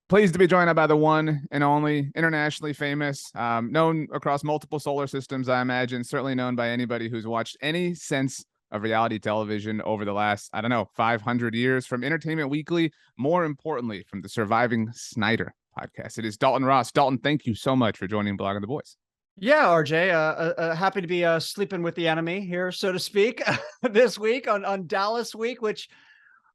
Pleased to be joined by the one and only internationally famous, known across multiple solar systems, I imagine, certainly known by anybody who's watched any sense of reality television over the last, I don't know, 500 years from Entertainment Weekly, more importantly, from the surviving Snyder podcast. It is Dalton Ross. Dalton, thank you so much for joining Blogging the Boys. Yeah, RJ, happy to be sleeping with the enemy here, so to speak, this week on Dallas week, which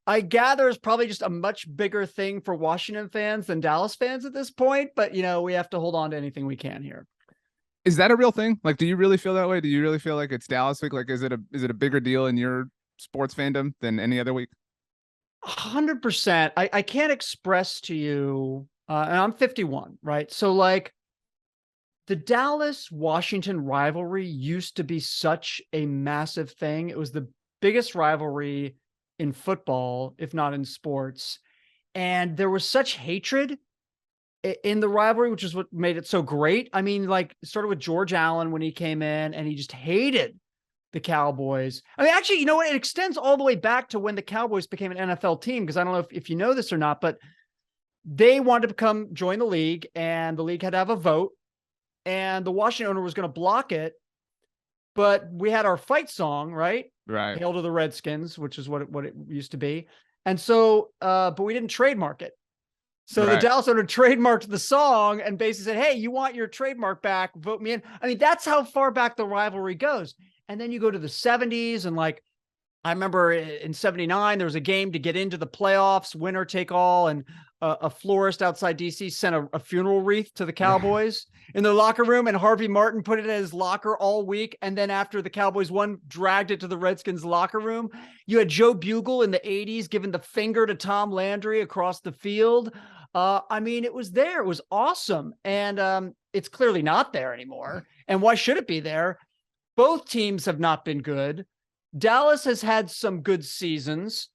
I gather is probably just a much bigger thing for Washington fans than Dallas fans at this point. But, we have to hold on to anything we can here. Is that a real thing? Like, do you really feel that way? Do you really feel like it's Dallas week? Like, is it a bigger deal in your sports fandom than any other week? 100%. I can't express to you, and I'm 51, right? So like the Dallas-Washington rivalry used to be such a massive thing. It was the biggest rivalry in football, if not in sports. And there was such hatred in the rivalry, which is what made it so great. I mean, like, it started with George Allen when he came in and he just hated the Cowboys. I mean, actually, you know what? It extends all the way back to when the Cowboys became an NFL team, because I don't know if you know this or not, but they wanted to join the league, and the league had to have a vote, and the Washington owner was going to block it. But we had our fight song, right? Right. Hail to the Redskins, which is what it used to be. And so, but we didn't trademark it. So the Dallas owner trademarked the song and basically said, hey, you want your trademark back, vote me in. I mean, that's how far back the rivalry goes. And then you go to the 70s, and like, I remember in 79, there was a game to get into the playoffs, winner take all. And a florist outside DC sent a funeral wreath to the Cowboys in their locker room. And Harvey Martin put it in his locker all week. And then after the Cowboys won, dragged it to the Redskins locker room. You had Joe Bugle in the 80s giving the finger to Tom Landry across the field. I mean, it was there. It was awesome. And it's clearly not there anymore. And why should it be there? Both teams have not been good. Dallas has had some good seasons.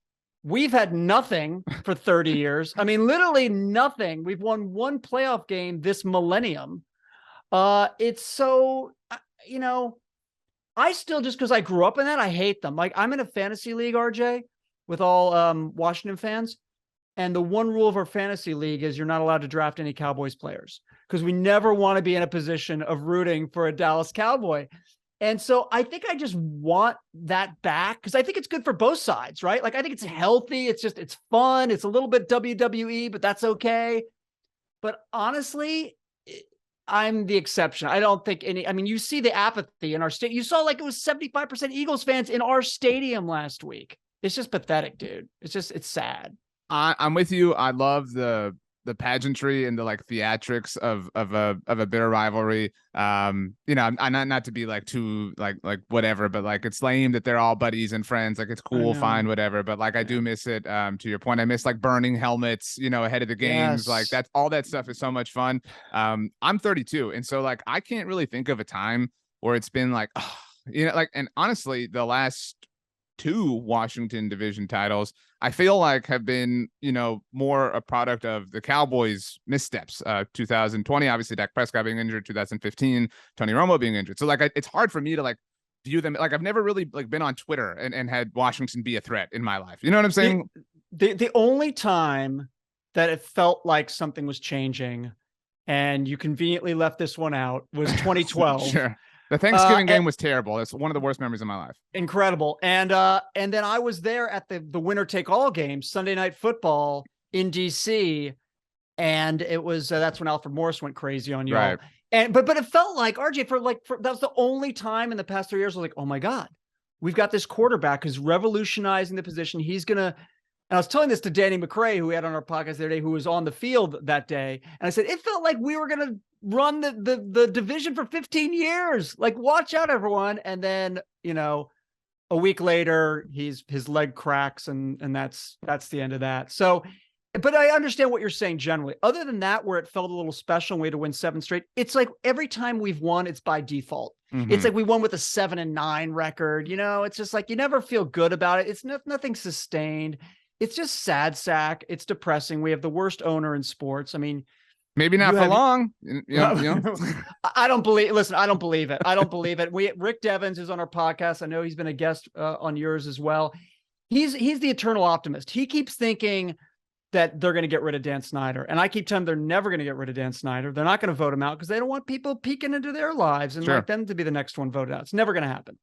We've had nothing for 30 years. I mean, literally nothing. We've won one playoff game this millennium. It's so, I still, just because I grew up in that, I hate them. Like, I'm in a fantasy league, RJ, with all Washington fans. And the one rule of our fantasy league is you're not allowed to draft any Cowboys players, because we never want to be in a position of rooting for a Dallas Cowboy. And so I think I just want that back, because I think it's good for both sides, right? Like, I think it's healthy. It's fun. It's a little bit WWE, but that's okay. But honestly, I'm the exception. I don't think you see the apathy in our state. You saw like it was 75% Eagles fans in our stadium last week. It's just pathetic, dude. It's sad. I'm with you. I love the pageantry and the like theatrics of a bitter rivalry. I'm not to be like too like whatever, but like, it's lame that they're all buddies and friends. Like, it's cool, fine, whatever. But like, I do miss it. To your point, I miss like burning helmets, ahead of the games. Yes. Like, that's all that stuff is so much fun. I'm 32, and so like, I can't really think of a time where it's been like, and honestly, the last two Washington division titles, I feel like, have been, more a product of the Cowboys' missteps. 2020, obviously, Dak Prescott being injured. 2015, Tony Romo being injured. So like, it's hard for me to like view them. Like, I've never really like been on Twitter and had Washington be a threat in my life. You know what I'm saying? The only time that it felt like something was changing, and you conveniently left this one out, was 2012. Sure. The Thanksgiving game was terrible. It's one of the worst memories of my life. Incredible. And then I was there at the winner take all game, Sunday Night Football in DC. And it was, that's when Alfred Morris went crazy on you all. Right. And, but it felt like, RJ, that was the only time in the past 3 years I was like, oh my God, we've got this quarterback who's revolutionizing the position. He's going to, and I was telling this to Danny McRae, who we had on our podcast the other day, who was on the field that day. And I said, it felt like we were going to run the division for 15 years. Like, watch out, everyone. And then, a week later, his leg cracks, and that's the end of that. So, but I understand what you're saying generally. Other than that, where it felt a little special and we had to win 7 straight, it's like every time we've won, it's by default. Mm-hmm. It's like we won with a 7-9 record. It's just like, you never feel good about it. It's nothing sustained. It's just sad sack. It's depressing. We have the worst owner in sports. I mean, maybe not for long. I don't believe. Listen, I don't believe it. I don't believe it. Rick Devens is on our podcast. I know he's been a guest on yours as well. He's the eternal optimist. He keeps thinking that they're going to get rid of Dan Snyder. And I keep telling them they're never going to get rid of Dan Snyder. They're not going to vote him out because they don't want people peeking into their lives and Sure. like them to be the next one voted out. It's never going to happen.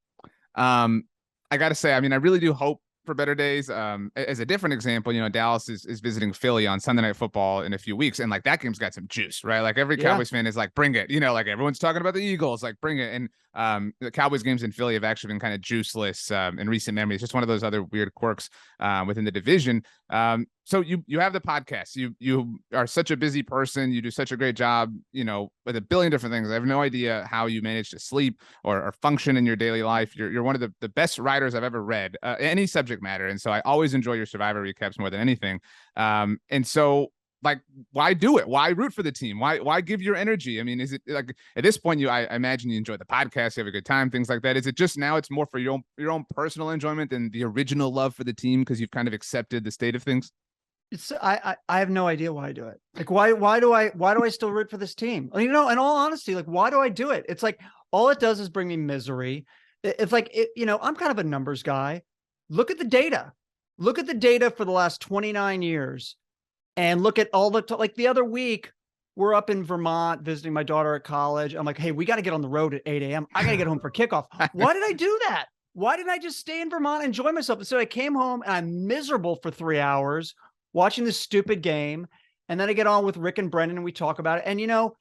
I got to say, I mean, I really do hope for better days. As a different example, you know, Dallas is visiting Philly on Sunday Night Football in a few weeks, and like that game's got some juice, right? Like every Cowboys fan is like, bring it. You know, like everyone's talking about the Eagles, like bring it. And the Cowboys games in Philly have actually been kind of juiceless in recent memory. It's just one of those other weird quirks within the division. So you have the podcast. You are such a busy person. You do such a great job, you know, with a billion different things. I have no idea how you manage to sleep or function in your daily life. You're one of the best writers I've ever read, any subject matter. And so I always enjoy your Survivor recaps more than anything. And so like, why do it? Why root for the team? Why give your energy? I mean, is it like at this point, I imagine you enjoy the podcast, you have a good time, things like that. Is it just now it's more for your own personal enjoyment than the original love for the team because you've kind of accepted the state of things? I have no idea why I do it. Like, why do I still root for this team? You know, in all honesty, like, why do I do it? It's like, all it does is bring me misery. It's like, you know, I'm kind of a numbers guy. Look at the data. Look at the data for the last 29 years and look at all like the other week, we're up in Vermont visiting my daughter at college. I'm like, hey, we got to get on the road at 8 a.m. I got to get home for kickoff. Why did I do that? Why didn't I just stay in Vermont and enjoy myself? And so I came home and I'm miserable for 3 hours watching this stupid game. And then I get on with Rick and Brendan and we talk about it. And, you know,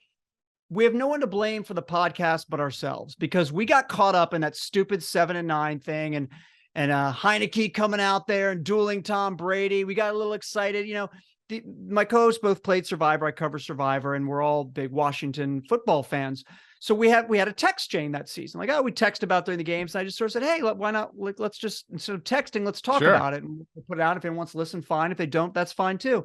we have no one to blame for the podcast but ourselves because we got caught up in that stupid 7-9 thing and Heineke coming out there and dueling Tom Brady. We got a little excited. You know, my co-hosts both played Survivor. I cover Survivor and we're all big Washington football fans. So we had a text chain that season. Like, oh, we text about during the games. And I just sort of said, hey, why not? Let's just, instead of texting, let's talk about it and we'll put it out. If anyone wants to listen, fine. If they don't, that's fine too.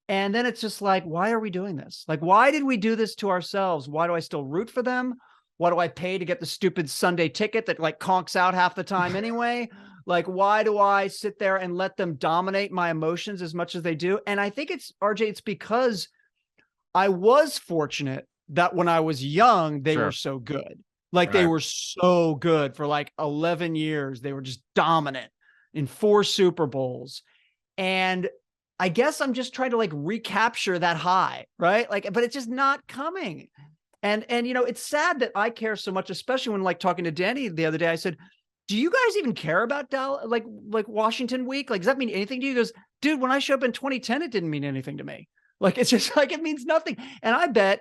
And then it's just like, why are we doing this? Like, why did we do this to ourselves? Why do I still root for them? Why do I pay to get the stupid Sunday ticket that like conks out half the time anyway? Like, why do I sit there and let them dominate my emotions as much as they do? And I think it's, RJ, it's because I was fortunate that when I was young, they were so good. Like they were so good for like 11 years. They were just dominant in 4 Super Bowls. And I guess I'm just trying to like recapture that high, right? Like, but it's just not coming. And, you know, it's sad that I care so much, especially when like talking to Danny the other day, I said, do you guys even care about Dallas, like Washington week? Like, does that mean anything to you? He goes, dude, when I showed up in 2010, it didn't mean anything to me. Like, it's just like, it means nothing. And I bet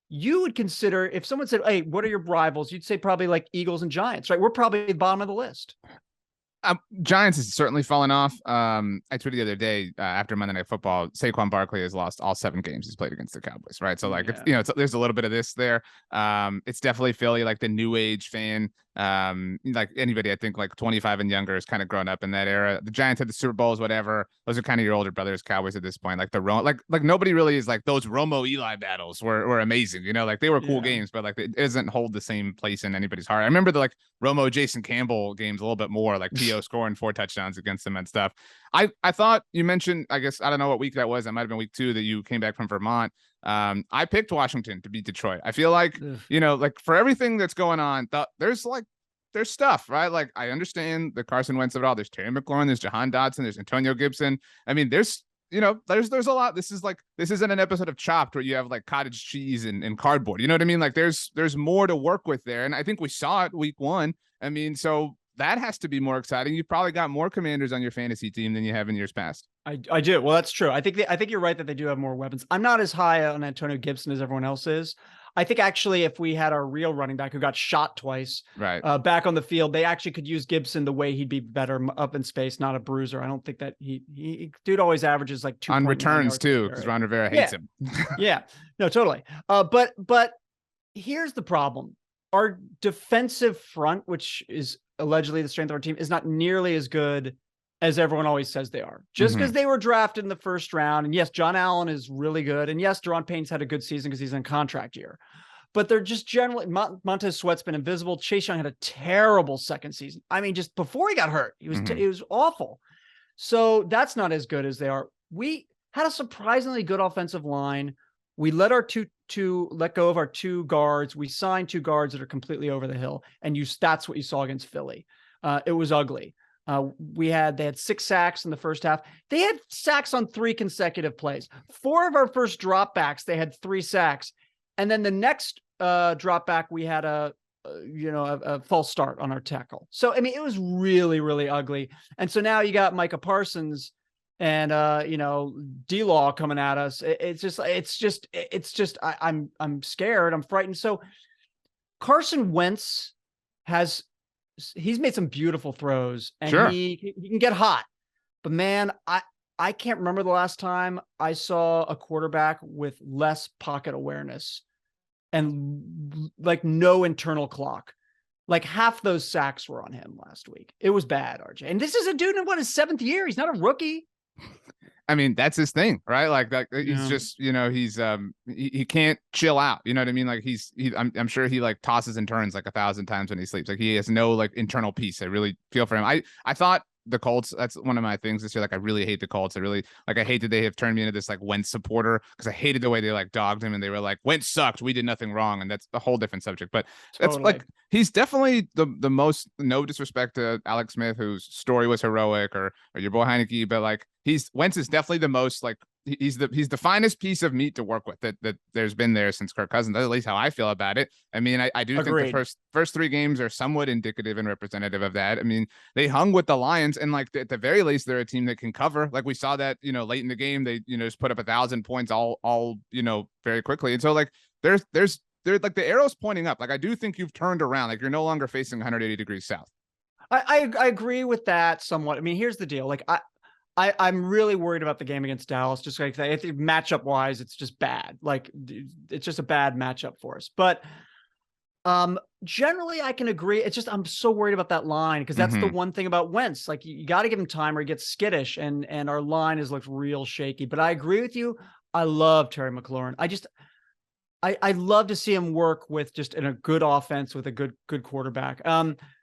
you would consider, if someone said, hey, what are your rivals? You'd say probably like Eagles and Giants, right? We're probably the bottom of the list. Giants has certainly fallen off. I tweeted the other day after Monday Night Football, Saquon Barkley has lost all 7 games he's played against the Cowboys, right? So like, it's, you know, there's a little bit of this there. It's definitely Philly, like the new age fan. Like anybody, I think like 25 and younger has kind of grown up in that era. The Giants had the Super Bowls, whatever. Those are kind of your older brothers, Cowboys at this point. Like like nobody really is like those Romo Eli battles were amazing. You know, like they were cool games, but like it doesn't hold the same place in anybody's heart. I remember the like Romo Jason Campbell games a little bit more, like T.O. scoring 4 touchdowns against them and stuff. I thought you mentioned, I guess, I don't know what week that was. That might have been week 2 that you came back from Vermont. I picked Washington to beat Detroit. I feel like, you know, like for everything that's going on, there's stuff, right? Like I understand the Carson Wentz of it all. There's Terry McLaurin, there's Jahan Dotson, there's Antonio Gibson. I mean, there's a lot. This isn't an episode of Chopped where you have like cottage cheese and cardboard. You know what I mean? Like there's more to work with there. And I think we saw it week 1. I mean, so that has to be more exciting. You've probably got more commanders on your fantasy team than you have in years past. I do. Well, that's true. I think you're right that they do have more weapons. I'm not as high on Antonio Gibson as everyone else is. I think actually if we had our real running back who got shot twice back on the field, they actually could use Gibson the way he'd be better up in space, not a bruiser. I don't think that he dude always averages like 2 on returns too, because Ron Rivera hates him. Yeah, no, totally. But here's the problem. Our defensive front, which is allegedly the strength of our team, is not nearly as good as everyone always says they are. Just because they were drafted in the first round. And yes, John Allen is really good. And yes, Deron Payne's had a good season because he's in contract year. But they're just generally, Montez Sweat's been invisible. Chase Young had a terrible second season. I mean, just before he got hurt, he was it was awful. So that's not as good as they are. We had a surprisingly good offensive line. We let our let go of our 2 guards. We signed 2 guards that are completely over the hill. And that's what you saw against Philly. It was ugly. They had 6 sacks in the first half. They had sacks on 3 consecutive plays. 4 of our first dropbacks, they had 3 sacks. And then the next dropback, we had a false start on our tackle. So, I mean, it was really, really ugly. And so now you got Micah Parsons and D-Law coming at us. I'm scared. I'm frightened. So Carson Wentz he's made some beautiful throws, and Sure. he can get hot. But man, I can't remember the last time I saw a quarterback with less pocket awareness and like no internal clock. Like half those sacks were on him last week. It was bad, RJ. And this is a dude in his 7th year. He's not a rookie. I mean, that's his thing, right? Like he's Yeah. just, he can't chill out. You know what I mean? Like I'm sure he like tosses and turns like 1,000 times when he sleeps. Like he has no like internal peace. I really feel for him. I thought the Colts, that's one of my things this year. Like I really hate the Colts. I hate that they have turned me into this like Wentz supporter, because I hated the way they like dogged him and they were like, Wentz sucked, we did nothing wrong. And that's a whole different subject. But Totally. That's like, he's definitely the most, no disrespect to Alex Smith, whose story was heroic, or your boy Heineke, but like Wentz is definitely the most like, he's the finest piece of meat to work with that there's been there since Kirk Cousins. That's at least how I feel about it. I mean, I do Agreed. think the first 3 games are somewhat indicative and representative of that. I mean, they hung with the Lions, and like at the very least, they're a team that can cover. Like we saw that, late in the game, they just put up 1,000 points all very quickly. And so like there's like the arrow's pointing up. Like I do think you've turned around. Like you're no longer facing 180 degrees south. I agree with that somewhat. I mean, here's the deal. Like I'm really worried about the game against Dallas. Just like I think matchup wise, it's just bad. Like it's just a bad matchup for us. But generally, I can agree. It's just I'm so worried about that line, because that's the one thing about Wentz. Like you got to give him time or he gets skittish, and our line has looked real shaky. But I agree with you. I love Terry McLaurin. I love to see him work with just in a good offense with a good quarterback.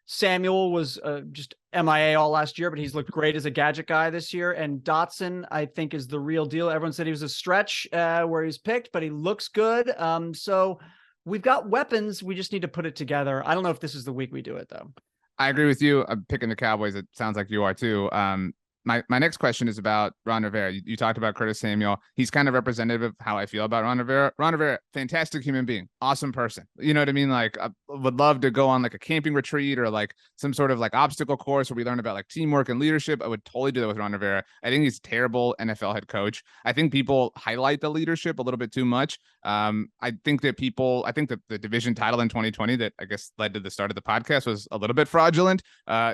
Samuel was just MIA all last year, but he's looked great as a gadget guy this year. And Dotson, I think, is the real deal. Everyone said he was a stretch where he was picked, but he looks good. So we've got weapons. We just need to put it together. I don't know if this is the week we do it, though. I agree with you. I'm picking the Cowboys. It sounds like you are too. My next question is about Ron Rivera. You talked about Curtis Samuel. He's kind of representative of how I feel about Ron Rivera. Ron Rivera, fantastic human being, awesome person. You know what I mean? Like I would love to go on like a camping retreat or like some sort of like obstacle course where we learn about like teamwork and leadership. I would totally do that with Ron Rivera. I think he's a terrible NFL head coach. I think people highlight the leadership a little bit too much. I think that the division title in 2020 that I guess led to the start of the podcast was a little bit fraudulent,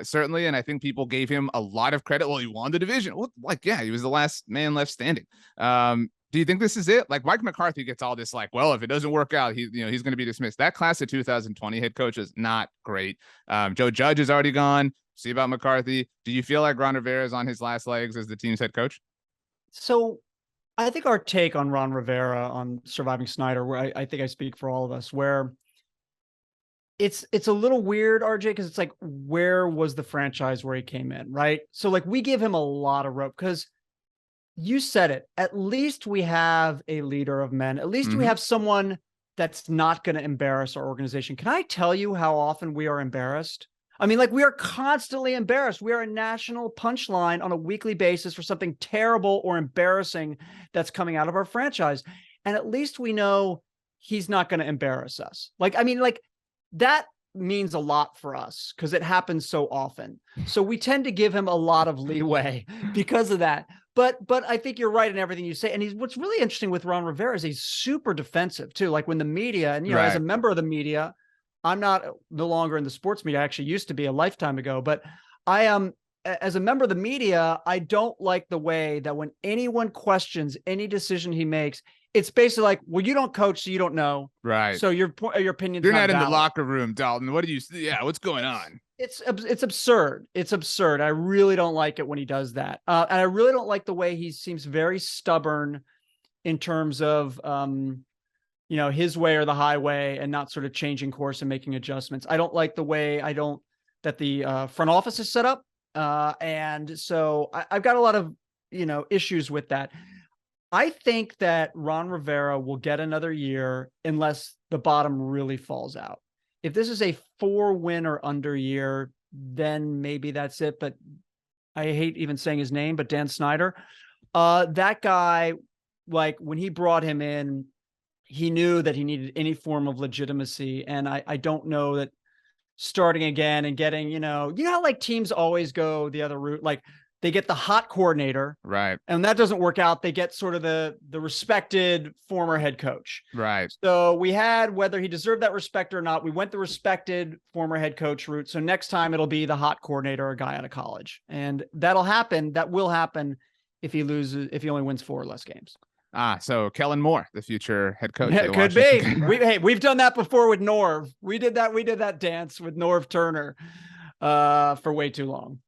certainly. And I think people gave him a lot of credit. Well, he won the division. Well, like, yeah, he was the last man left standing. Do you think this is it? Like Mike McCarthy gets all this like, well, if it doesn't work out, he's going to be dismissed. That class of 2020 head coach is not great. Joe Judge is already gone. See about McCarthy. Do you feel like Ron Rivera is on his last legs as the team's head coach? So I think our take on Ron Rivera on surviving Snyder, where I think I speak for all of us, where it's a little weird, RJ, because it's like, where was the franchise where he came in, right? So like we give him a lot of rope, because you said it. At least we have a leader of men. At least we have someone that's not going to embarrass our organization. Can I tell you how often we are embarrassed? I mean, like we are constantly embarrassed. We are a national punchline on a weekly basis for something terrible or embarrassing that's coming out of our franchise. And at least we know he's not going to embarrass us. Like, I mean, like that means a lot for us because it happens so often. So we tend to give him a lot of leeway because of that. But I think you're right in everything you say. And what's really interesting with Ron Rivera is he's super defensive too. Like when the media, and as a member of the media, I'm no longer in the sports media. I actually used to be a lifetime ago, but I am, as a member of the media, I don't like the way that when anyone questions any decision he makes, it's basically like, well, you don't coach, so you don't know. Right. So your opinion's You're not in valid. the locker room, Dalton. What do you? Yeah. What's going on? It's absurd. It's absurd. I really don't like it when he does that. And I really don't like the way he seems very stubborn in terms of, his way or the highway, and not sort of changing course and making adjustments. I don't like the way that the front office is set up. And so I've got a lot of, issues with that. I think that Ron Rivera will get another year unless the bottom really falls out. If this is a 4-win or under year, then maybe that's it. But I hate even saying his name, but Dan Snyder, that guy, like when he brought him in, he knew that he needed any form of legitimacy. And I don't know that starting again and getting, how like teams always go the other route, like they get the hot coordinator, right? And that doesn't work out. They get sort of the respected former head coach, right? So we had, whether he deserved that respect or not, we went the respected former head coach route. So next time it'll be the hot coordinator, a guy out of college, and that'll happen. That will happen if he only wins 4 or less games. So Kellen Moore, the future head coach. It could be. We've done that before with Norv. We did that dance with Norv Turner for way too long.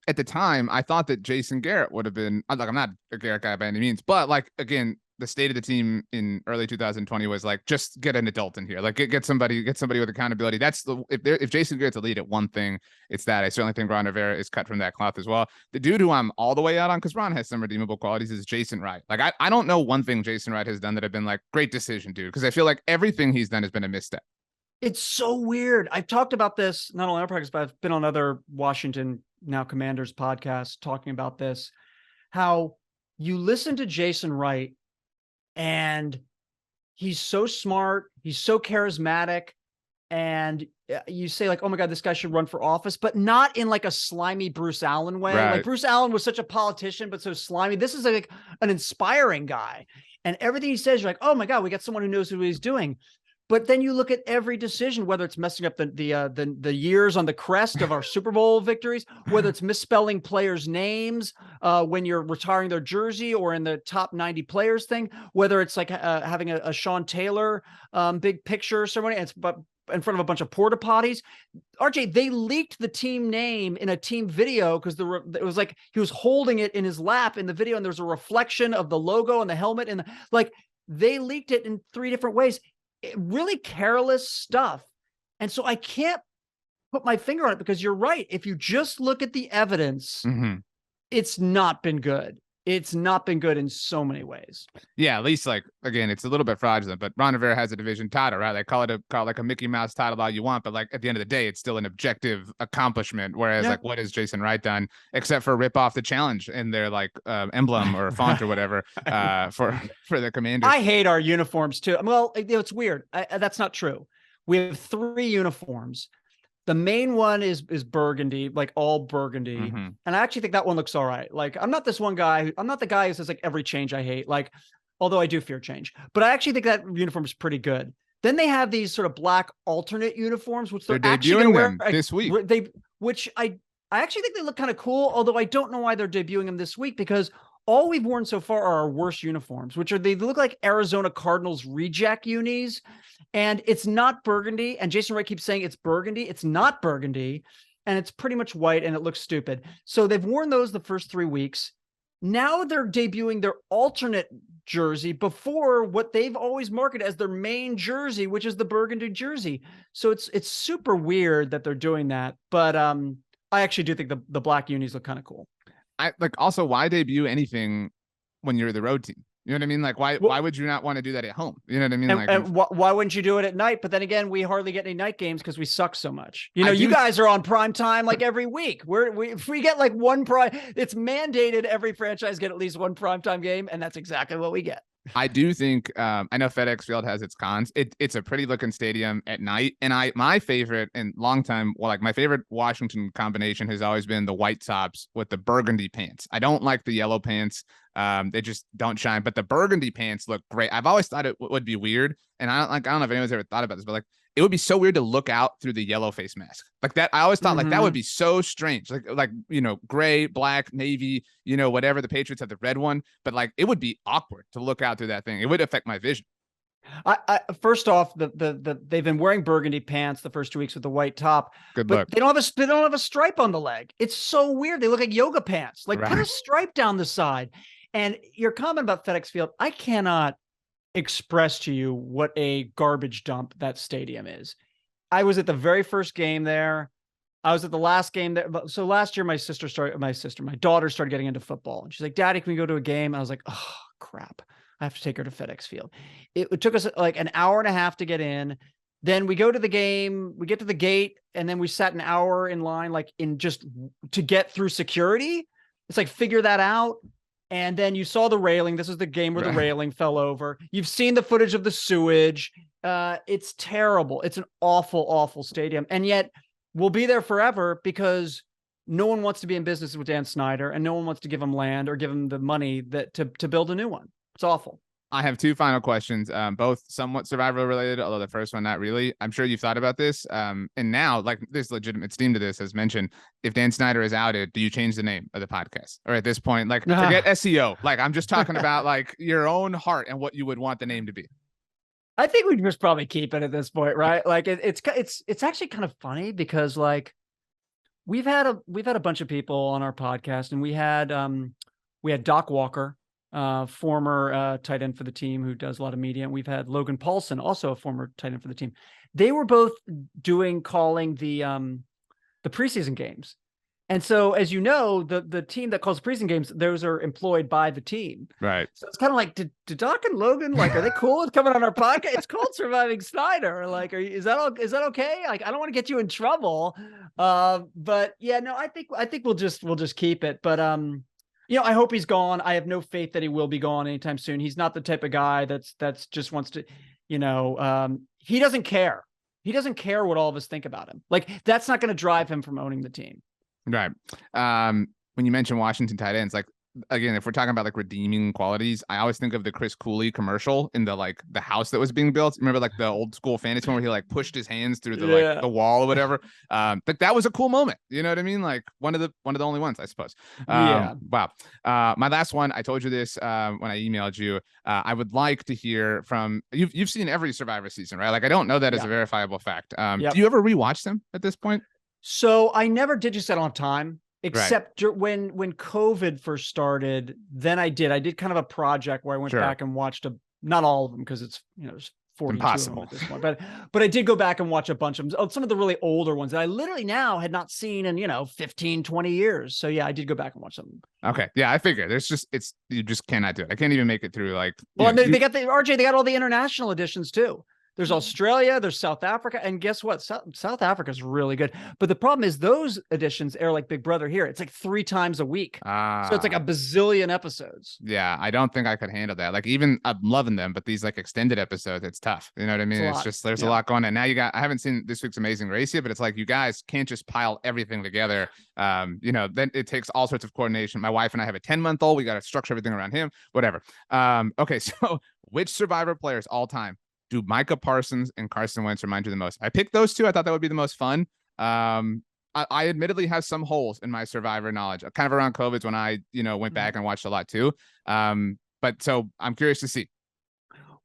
At the time, I thought that Jason Garrett would have been, like, I'm not a Garrett guy by any means, but like, again, the state of the team in early 2020 was like, just get an adult in here, like get somebody with accountability. That's if Jason Garrett's a lead at one thing, it's that. I certainly think Ron Rivera is cut from that cloth as well. The dude who I'm all the way out on, because Ron has some redeemable qualities, is Jason Wright. Like, I don't know one thing Jason Wright has done that I've been like, great decision, dude, because I feel like everything he's done has been a misstep. It's so weird. I've talked about this not only on our podcast, but I've been on other Washington now Commanders podcasts talking about this, how you listen to Jason Wright and he's so smart, he's so charismatic, and you say like, oh my God, this guy should run for office, but not in like a slimy Bruce Allen way. Right. Like Bruce Allen was such a politician, but so slimy. This is like an inspiring guy. And everything he says, you're like, oh my God, we got someone who knows what he's doing. But then you look at every decision, whether it's messing up the years on the crest of our Super Bowl victories, whether it's misspelling players' names when you're retiring their jersey or in the top 90 players thing, whether it's like having a Sean Taylor big picture ceremony, and it's but in front of a bunch of porta potties. RJ, they leaked the team name in a team video because it was like he was holding it in his lap in the video, and there's a reflection of the logo and the helmet, and they leaked it in 3 different ways. Really careless stuff. And so I can't put my finger on it, because you're right. If you just look at the evidence, it's not been good. It's not been good in so many ways. Yeah, at least, like, again, it's a little bit fraudulent, but Ron Rivera has a division title, right? They call it like a Mickey Mouse title all you want, but like at the end of the day, it's still an objective accomplishment. Whereas like, what has Jason Wright done except for rip off the challenge in their like emblem or font or whatever for the Commanders? I hate our uniforms too. Well, it's weird. That's not true. We have 3 uniforms. The main one is burgundy, like all burgundy. And I actually think that one looks all right. Like, I'm not the guy who says like every change I hate, like, although I do fear change, but I actually think that uniform is pretty good. Then they have these sort of black alternate uniforms, which they're actually debuting them this week. Which I actually think they look kind of cool, although I don't know why they're debuting them this week, because all we've worn so far are our worst uniforms, they look like Arizona Cardinals reject unis. And it's not burgundy. And Jason Wright keeps saying it's burgundy. It's not burgundy. And it's pretty much white, and it looks stupid. So they've worn those the first 3 weeks. Now they're debuting their alternate jersey before what they've always marketed as their main jersey, which is the burgundy jersey. So it's super weird that they're doing that. But I actually do think the black unis look kind of cool. Also, why debut anything when you're the road team? You know what I mean? Like, why would you not want to do that at home? You know what I mean? And why wouldn't you do it at night? But then again, we hardly get any night games because we suck so much. You guys are on prime time like every week. If we get like one prime, it's mandated every franchise get at least one primetime game, and that's exactly what we get. I do think I know FedEx Field has its cons. It's a pretty looking stadium at night, and my favorite and my favorite Washington combination has always been the white tops with the burgundy pants. I don't like the yellow pants. They just don't shine, but the burgundy pants look great. I've always thought it would be weird, and I don't know if anyone's ever thought about this, but like, it would be so weird to look out through the yellow face mask like that. I always thought like that would be so strange. Like, gray, black, navy, whatever. The Patriots have the red one, but like, it would be awkward to look out through that thing. It would affect my vision. I first off, they've been wearing burgundy pants the first 2 weeks with the white top. Good but look. They don't have a stripe on the leg. It's so weird. They look like yoga pants. Like, put a stripe down the side. And your comment about FedEx Field, I cannot express to you what a garbage dump that stadium is. I was at the very first game there. I was at the last game there. So last year, my daughter started getting into football, and she's like, "Daddy, can we go to a game?" I was like, "Oh crap, I have to take her to FedEx Field." It took us like an hour and a half to get in. Then we go to the game, we get to the gate, and then we sat an hour in line, like in just to get through security. It's like, figure that out. And then you saw the railing. This is the game where the railing fell over. You've seen the footage of the sewage. It's terrible. It's an awful, awful stadium. And yet we'll be there forever because no one wants to be in business with Dan Snyder, and no one wants to give him land or give him the money that to build a new one. It's awful. I have two final questions, both somewhat Survivor related, although the first one not really. I'm sure you've thought about this. And now, like, there's legitimate steam to this, as mentioned. If Dan Snyder is outed, do you change the name of the podcast? Or at this point, like, forget SEO. Like, I'm just talking about like your own heart and what you would want the name to be. I think we'd just probably keep it at this point, right? Like, it's actually kind of funny because, like, we've had a bunch of people on our podcast, and we had Doc Walker, former tight end for the team who does a lot of media. And we've had Logan Paulson, also a former tight end for the team. They were both calling the preseason games. And so, as you know, the team that calls preseason games, those are employed by the team. Right. So it's kind of like, did Doc and Logan, like, are they cool with coming on our podcast? It's called Surviving Snyder. Like, is that okay? Like, I don't want to get you in trouble. But yeah, no, I think we'll just keep it. But I hope he's gone. I have no faith that he will be gone anytime soon. He's not the type of guy that's just wants to, he doesn't care. He doesn't care what all of us think about him. Like, that's not going to drive him from owning the team. Right. When you mention Washington tight ends, like, again, if we're talking about like redeeming qualities, I always think of the Chris Cooley commercial in the house that was being built. Remember, like, the old school fantasy one where he like pushed his hands through the wall or whatever. But that was a cool moment. You know what I mean? Like, one of the only ones, I suppose. Wow. My last one, I told you this when I emailed you. I would like to hear from you've seen every Survivor season, right? Like, I don't know that as a verifiable fact. Do you ever rewatch them at this point? So I never did, just I don't have time. Except when COVID first started, then I did kind of a project where I went back and watched not all of them, because it's, there's 42 impossible of them at this point, but I did go back and watch a bunch of them, some of the really older ones that I literally now had not seen in 15, 20 years. So yeah, I did go back and watch them. Okay. Yeah, I figure you just cannot do it. I can't even make it through, like, they got they got all the international editions too. There's Australia, there's South Africa, and guess what? South Africa is really good. But the problem is those editions air like Big Brother here. It's like 3 times a week. So it's like a bazillion episodes. Yeah, I don't think I could handle that. Like, even I'm loving them, but these like extended episodes, it's tough. You know what I mean? It's just, there's a lot going on. Now I haven't seen this week's Amazing Race yet, but it's like, you guys can't just pile everything together. Then it takes all sorts of coordination. My wife and I have a 10-month-old. We got to structure everything around him, whatever. Okay, so which Survivor players all time do Micah Parsons and Carson Wentz remind you the most? I picked those two. I thought that would be the most fun. I admittedly have some holes in my Survivor knowledge, kind of around COVID when I, went back and watched a lot too. But so I'm curious to see.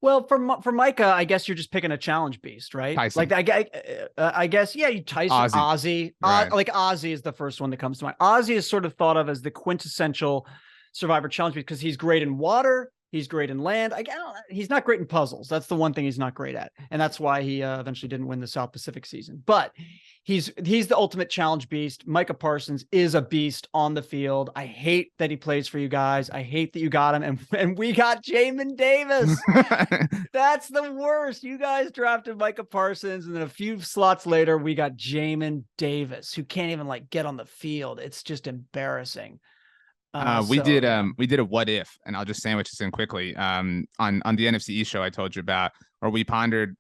Well, for Micah, I guess you're just picking a challenge beast, right? Tyson. Like, I guess, Tyson, Ozzy. Right. Like, Ozzy is the first one that comes to mind. Ozzy is sort of thought of as the quintessential Survivor challenge beast because he's great in water. He's great in land. He's not great in puzzles. That's the one thing he's not great at. And that's why he eventually didn't win the South Pacific season. But he's the ultimate challenge beast. Micah Parsons is a beast on the field. I hate that he plays for you guys. I hate that you got him. And we got Jamin Davis. That's the worst. You guys drafted Micah Parsons. And then a few slots later, we got Jamin Davis, who can't even get on the field. It's just embarrassing. We did a what if, and I'll just sandwich this in quickly. On the NFC East show I told you about, or we pondered,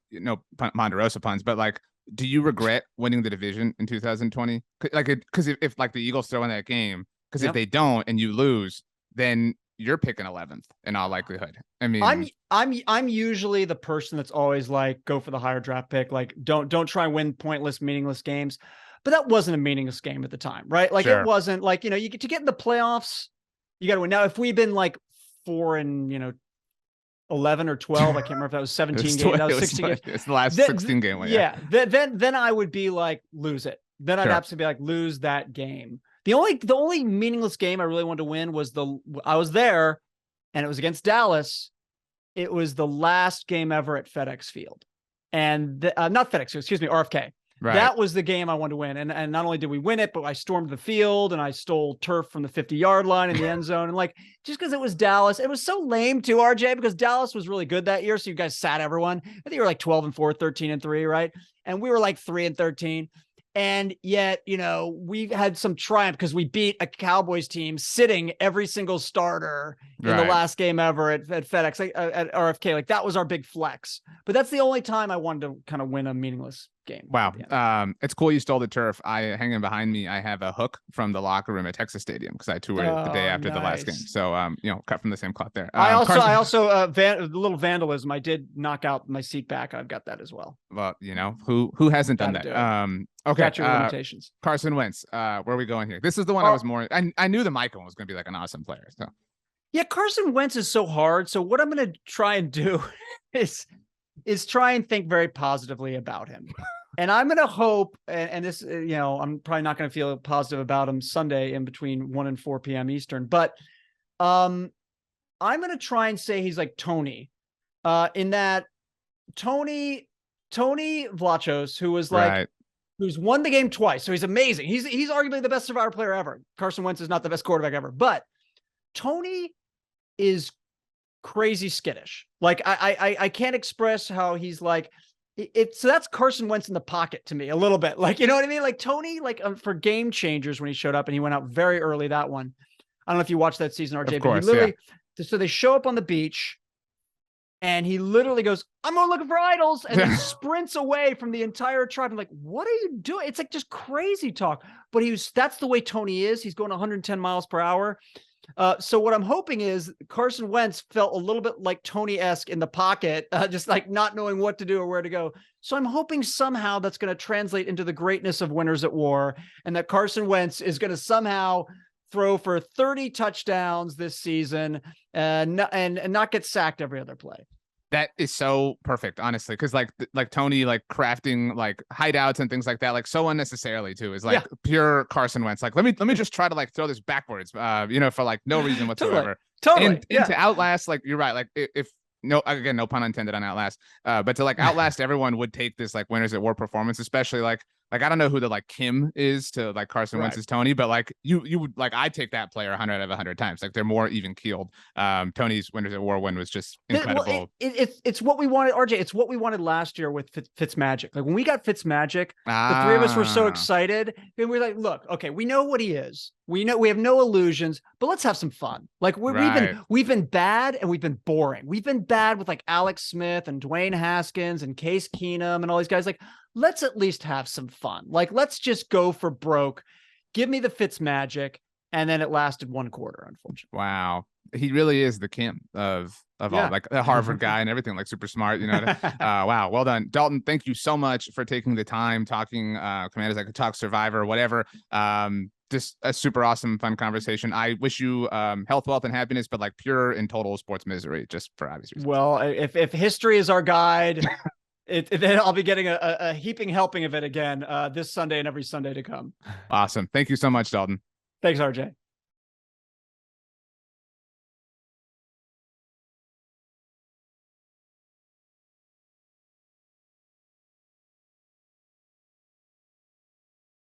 Ponderosa puns, but like, do you regret winning the division in 2020? Because if like the Eagles throw in that game, because if they don't and you lose, then you're picking 11th in all likelihood. I mean, I'm usually the person that's always like, go for the higher draft pick. Like, don't try and win pointless, meaningless games. But that wasn't a meaningless game at the time, right? Like, It wasn't like, you get to get in the playoffs, you got to win. Now, if we'd been like 4-11 or 12, I can't remember if that was 17 games. That was 16 games. It's the last 16 game one. Yeah. Then I would be like, lose it. Then I'd absolutely be like, lose that game. The only meaningless game I really wanted to win was I was there, and it was against Dallas. It was the last game ever at FedEx Field, and not FedEx, excuse me, RFK. Right. That was the game I wanted to win. And not only did we win it, but I stormed the field and I stole turf from the 50-yard line in the end zone. And like, just because it was Dallas, it was so lame too, RJ, because Dallas was really good that year. So you guys sat everyone. I think you were like 12-4, 13-3, right? And we were like 3-13. And yet, you know, we had some triumph because we beat a Cowboys team sitting every single starter in the last game ever at FedEx, at RFK. Like, that was our big flex. But that's the only time I wanted to kind of win a meaningless game. Wow. It's cool you stole the turf. Hanging behind me, I have a hook from the locker room at Texas Stadium because I toured it the day after the last game. So, you know, cut from the same cloth there. I also a little vandalism. I did knock out my seat back. I've got that as well. Well, you know, who hasn't done that? Okay. Statute of limitations. Carson Wentz. Where are we going here? This is the one I was more. I knew the Michael was going to be like an awesome player. So. Yeah, Carson Wentz is so hard. So what I'm going to try and do is try and think very positively about him. And I'm going to hope, and this, you know, I'm probably not going to feel positive about him Sunday in between 1 and 4 p.m. Eastern, but I'm going to try and say he's like Tony, in that Tony Vlachos, who was like, who's won the game twice. So he's amazing. He's arguably the best Survivor player ever. Carson Wentz is not the best quarterback ever, but Tony is crazy skittish. Like I can't express how he's like, so that's Carson Wentz in the pocket to me a little bit. Like, you know what I mean? Like Tony, like for Game Changers, when he showed up and he went out very early, that one. I don't know if you watched that season, RJ, but he literally, so they show up on the beach and he literally goes, I'm going looking for idols, and then sprints away from the entire tribe. I'm like, what are you doing? It's like just crazy talk. But that's the way Tony is. He's going 110 miles per hour. So what I'm hoping is Carson Wentz felt a little bit like Tony-esque in the pocket, just like not knowing what to do or where to go. So I'm hoping somehow that's going to translate into the greatness of Winners at War, and that Carson Wentz is going to somehow throw for 30 touchdowns this season and not get sacked every other play. That is so perfect, honestly, because like Tony, like crafting like hideouts and things like that, like so unnecessarily too, is like pure Carson Wentz. Like let me just try to like throw this backwards, you know, for like no reason whatsoever. Totally. And to outlast, like you're right, like if no, again, no pun intended on outlast, but to like outlast everyone would take this like Winners at War performance, especially like I don't know who the like Kim is to like Carson Wentz's Tony, but like you would like, I take that player 100 out of 100 times. Like they're more even keeled. Tony's Winners at War win was just incredible. Well, it's what we wanted, RJ. It's what we wanted last year with Fitzmagic. Like when we got Fitzmagic, the three of us were so excited, and we're like, look, okay, we know what he is. We know we have no illusions, but let's have some fun. Like we've been bad and we've been boring. We've been bad with like Alex Smith and Dwayne Haskins and Case Keenum and all these guys. Like, let's at least have some fun. Like, let's just go for broke. Give me the Fitzmagic. And then it lasted one quarter, unfortunately. Wow. He really is the Kim of all, like the Harvard guy and everything, like super smart, you know. Wow. Well done. Dalton, thank you so much for taking the time talking Commanders. I could talk Survivor, whatever. Just a super awesome, fun conversation. I wish you health, wealth, and happiness, but like pure and total sports misery, just for obvious reasons. Well, if history is our guide, then I'll be getting a heaping helping of it again this Sunday and every Sunday to come. Awesome. Thank you so much, Dalton. Thanks, RJ.